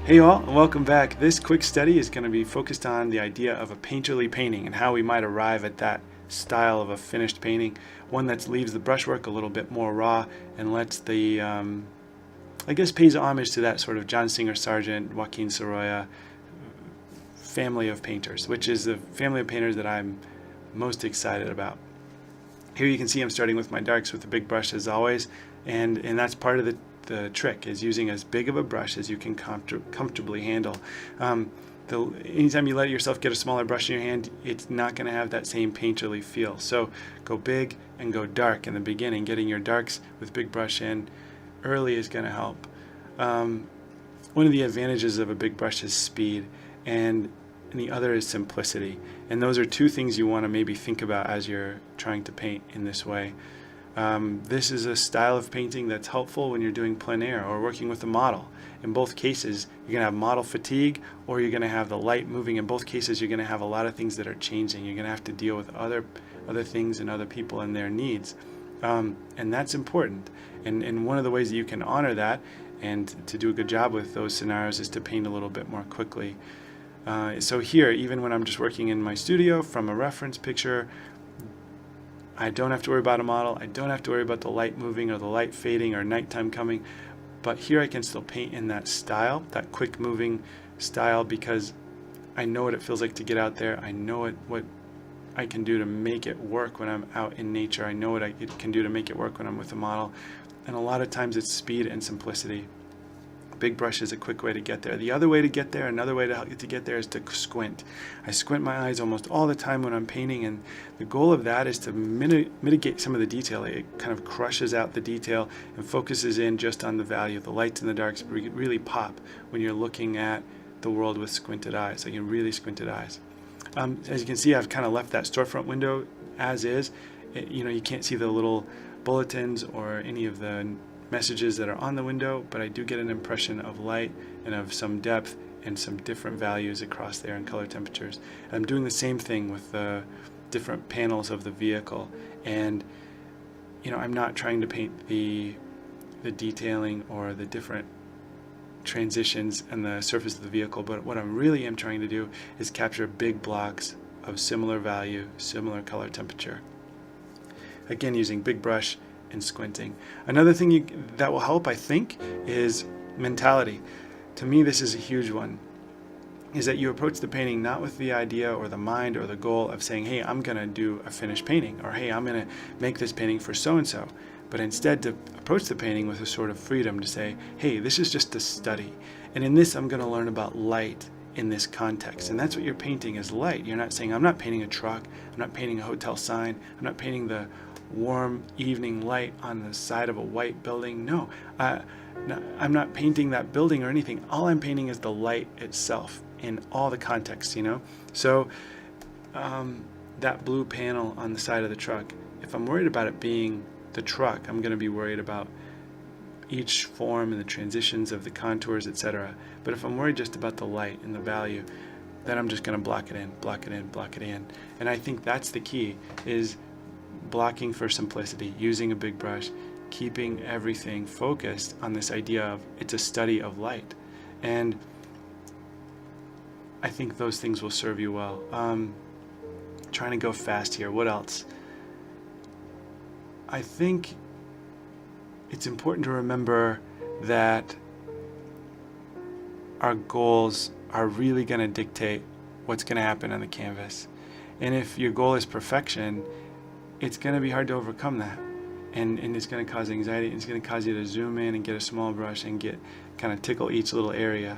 Hey all, and welcome back. This quick study is going to be focused on the idea of a painterly painting and how we might arrive at that style of a finished painting, one that leaves the brushwork a little bit more raw and lets the, I guess, pays homage to that sort of John Singer Sargent, Joaquin Sorolla family of painters, which is the family of painters that I'm most excited about. Here you can see I'm starting with my darks with a big brush as always, and that's part of the trick is using as big of a brush as you can comfortably handle. Anytime you let yourself get a smaller brush in your hand, it's not going to have that same painterly feel. So go big and go dark in the beginning. Getting your darks with big brush in early is going to help. One of the advantages of a big brush is speed, and the other is simplicity. And those are two things you want to maybe think about as you're trying to paint in this way. This is a style of painting that's helpful when you're doing plein air or working with a model. In both cases, you're going to have model fatigue, or you're going to have the light moving. In both cases, you're going to have a lot of things that are changing. You're going to have to deal with other things and other people and their needs. And that's important. And one of the ways that you can honor that and to do a good job with those scenarios is to paint a little bit more quickly. So here, even when I'm just working in my studio from a reference picture, I don't have to worry about a model. I don't have to worry about the light moving or the light fading or nighttime coming. But here I can still paint in that style, that quick moving style, because I know what it feels like to get out there. I know what I can do to make it work when I'm out in nature. I know what it can do to make it work when I'm with a model. And a lot of times it's speed and simplicity. Big brush is a quick way to get there. The other way to get there, another way to get there is to squint. I squint my eyes almost all the time when I'm painting, and the goal of that is to mitigate some of the detail. It kind of crushes out the detail and focuses in just on the value. The lights and the darks really pop when you're looking at the world with squinted eyes, like really squinted eyes. As you can see, I've kind of left that storefront window as is. You can't see the little bulletins or any of the messages that are on the window, but I do get an impression of light and of some depth and some different values across there in color temperatures. And I'm doing the same thing with the different panels of the vehicle, and I'm not trying to paint the detailing or the different transitions and the surface of the vehicle, but what I really am trying to do is capture big blocks of similar value, similar color temperature. Again, using big brush and squinting. Another thing that will help, I think, is mentality. To me, this is a huge one, is that you approach the painting not with the idea or the mind or the goal of saying, hey, I'm going to do a finished painting, or hey, I'm going to make this painting for so-and-so, but instead to approach the painting with a sort of freedom to say, hey, this is just a study, and in this I'm going to learn about light in this context. And that's what you're painting is light. You're not saying, I'm not painting a truck, I'm not painting a hotel sign, I'm not painting the warm evening light on the side of a white building. No, I'm not painting that building or anything. All I'm painting is the light itself in all the contexts, So that blue panel on the side of the truck, if I'm worried about it being the truck, I'm going to be worried about each form and the transitions of the contours, etc. But if I'm worried just about the light and the value, then I'm just going to block it in, block it in, block it in. And I think that's the key, is blocking for simplicity, using a big brush, keeping everything focused on this idea of it's a study of light. And I think those things will serve you well. Trying to go fast here. What else? I think it's important to remember that our goals are really going to dictate what's going to happen on the canvas. And if your goal is perfection, it's going to be hard to overcome that, and it's going to cause anxiety. It's going to cause you to zoom in and get a small brush and kind of tickle each little area.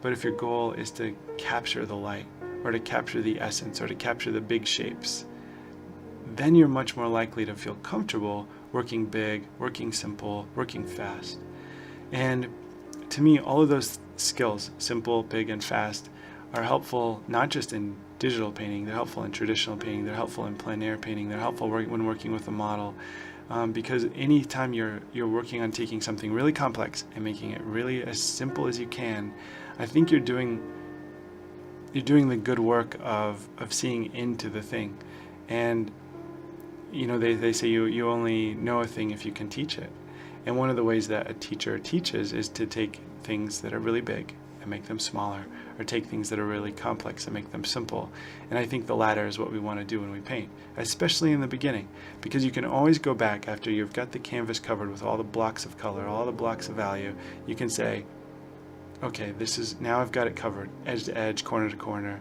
But if your goal is to capture the light, or to capture the essence, or to capture the big shapes, then you're much more likely to feel comfortable working big, working simple, working fast. And to me, all of those skills, simple, big, and fast, are helpful not just in digital painting, they're helpful in traditional painting, they're helpful in plein air painting, they're helpful when working with a model, because anytime you're working on taking something really complex and making it really as simple as you can, I think you're doing the good work of seeing into the thing. And they say you only know a thing if you can teach it. And one of the ways that a teacher teaches is to take things that are really big and make them smaller, or take things that are really complex and make them simple. And I think the latter is what we want to do when we paint, especially in the beginning, because you can always go back after you've got the canvas covered with all the blocks of color, all the blocks of value. You can say, okay, now I've got it covered, edge to edge, corner to corner,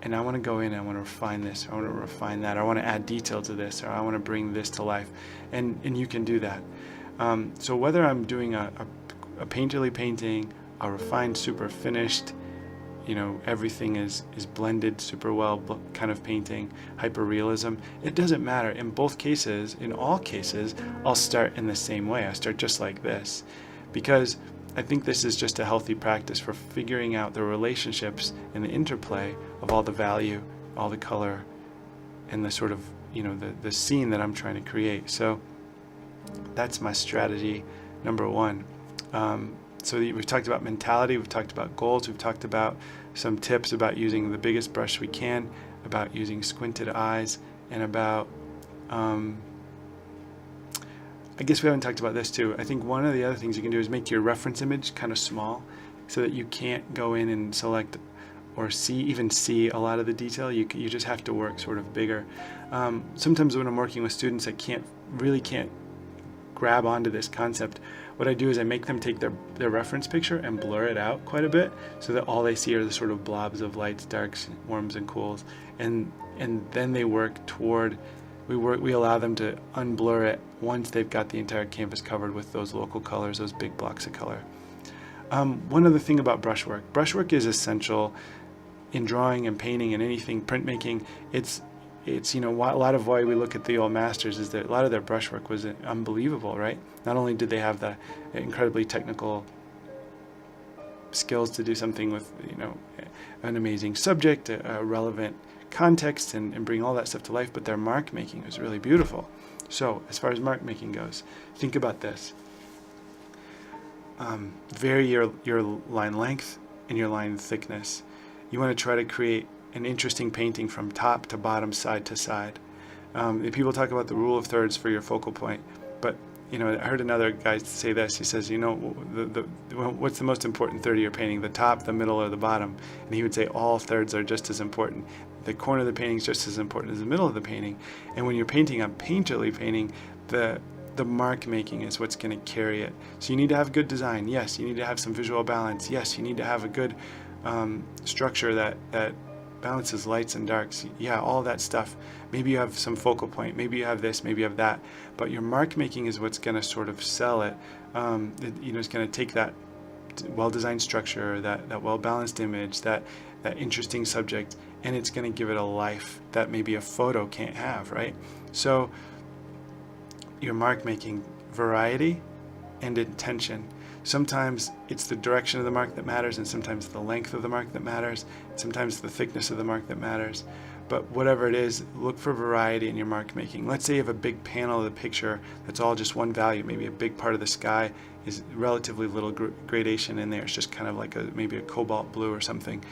and I want to go in and I want to refine this, I want to refine that, I want to add detail to this, or I want to bring this to life, and you can do that. So whether I'm doing a painterly painting, a refined, super finished, everything is blended super well kind of painting, hyper-realism, it doesn't matter. In all cases, I'll start in the same way. I start just like this, because I think this is just a healthy practice for figuring out the relationships and the interplay of all the value, all the color, and the sort of, the scene that I'm trying to create. So that's my strategy number one. So we've talked about mentality, we've talked about goals, we've talked about some tips about using the biggest brush we can, about using squinted eyes, and about, I guess we haven't talked about this too. I think one of the other things you can do is make your reference image kind of small so that you can't go in and select or even see a lot of the detail. You just have to work sort of bigger. Sometimes when I'm working with students that really can't grab onto this concept, what I do is I make them take their reference picture and blur it out quite a bit so that all they see are the sort of blobs of lights, darks, warms, and cools. And then they work toward, we allow them to unblur it once they've got the entire canvas covered with those local colors, those big blocks of color. One other thing about brushwork. Brushwork is essential in drawing and painting and anything, printmaking. It's a lot of why we look at the old masters is that a lot of their brushwork was unbelievable, right? Not only did they have the incredibly technical skills to do something with, an amazing subject, a relevant context, and bring all that stuff to life, but their mark making was really beautiful. So as far as mark making goes, think about this. Vary your line length and your line thickness. You want to try to create an interesting painting from top to bottom, side to side. People talk about the rule of thirds for your focal point, but I heard another guy say this. He says, what's the most important third of your painting, the top, the middle, or the bottom? And he would say all thirds are just as important. The corner of the painting is just as important as the middle of the painting. And when you're painting a painterly painting, the mark making is what's going to carry it. So you need to have good design. Yes, you need to have some visual balance. Yes, you need to have a good structure that balances lights and darks. Yeah, all that stuff. Maybe you have some focal point. Maybe you have this. Maybe you have that. But your mark making is what's going to sort of sell it. It's going to take that well-designed structure, that well-balanced image, that interesting subject, and it's going to give it a life that maybe a photo can't have, right? So your mark making, variety and intention. Sometimes it's the direction of the mark that matters, and sometimes the length of the mark that matters, sometimes the thickness of the mark that matters. But whatever it is, look for variety in your mark making. Let's say you have a big panel of the picture that's all just one value. Maybe a big part of the sky is relatively little gradation in there. It's just kind of like maybe a cobalt blue or something.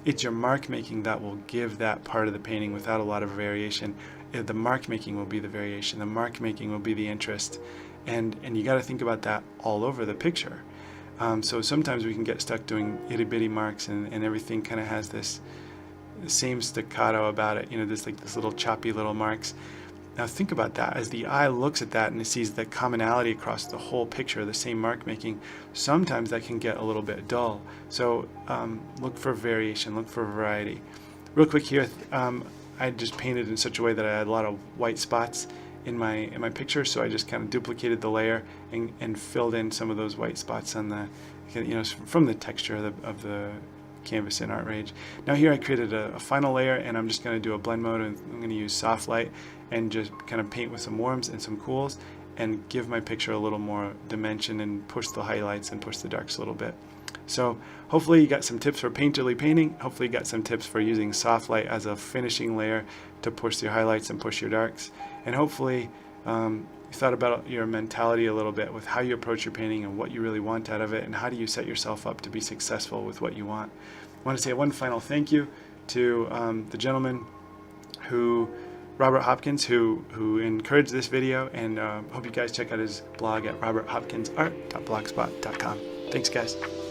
It's your mark making that will give that part of the painting without a lot of variation. The mark making will be the variation. The mark making will be the interest. And you got to think about that all over the picture. So sometimes we can get stuck doing itty bitty marks, and everything kind of has this same staccato about it. There's like this little choppy little marks. Now think about that. As the eye looks at that and it sees the commonality across the whole picture, the same mark making, sometimes that can get a little bit dull. So look for variation, look for variety. Real quick here, I just painted in such a way that I had a lot of white spots in my picture, so I just kind of duplicated the layer and filled in some of those white spots on the, from the texture of the canvas in Artrage. Now here I created a final layer, and I'm just going to do a blend mode, and I'm going to use soft light and just kind of paint with some warms and some cools and give my picture a little more dimension and push the highlights and push the darks a little bit. So hopefully you got some tips for painterly painting. Hopefully you got some tips for using soft light as a finishing layer to push your highlights and push your darks. And hopefully you thought about your mentality a little bit with how you approach your painting and what you really want out of it, and how do you set yourself up to be successful with what you want. I want to say one final thank you to the gentleman Robert Hopkins, who encouraged this video, and hope you guys check out his blog at roberthopkinsart.blogspot.com. Thanks, guys.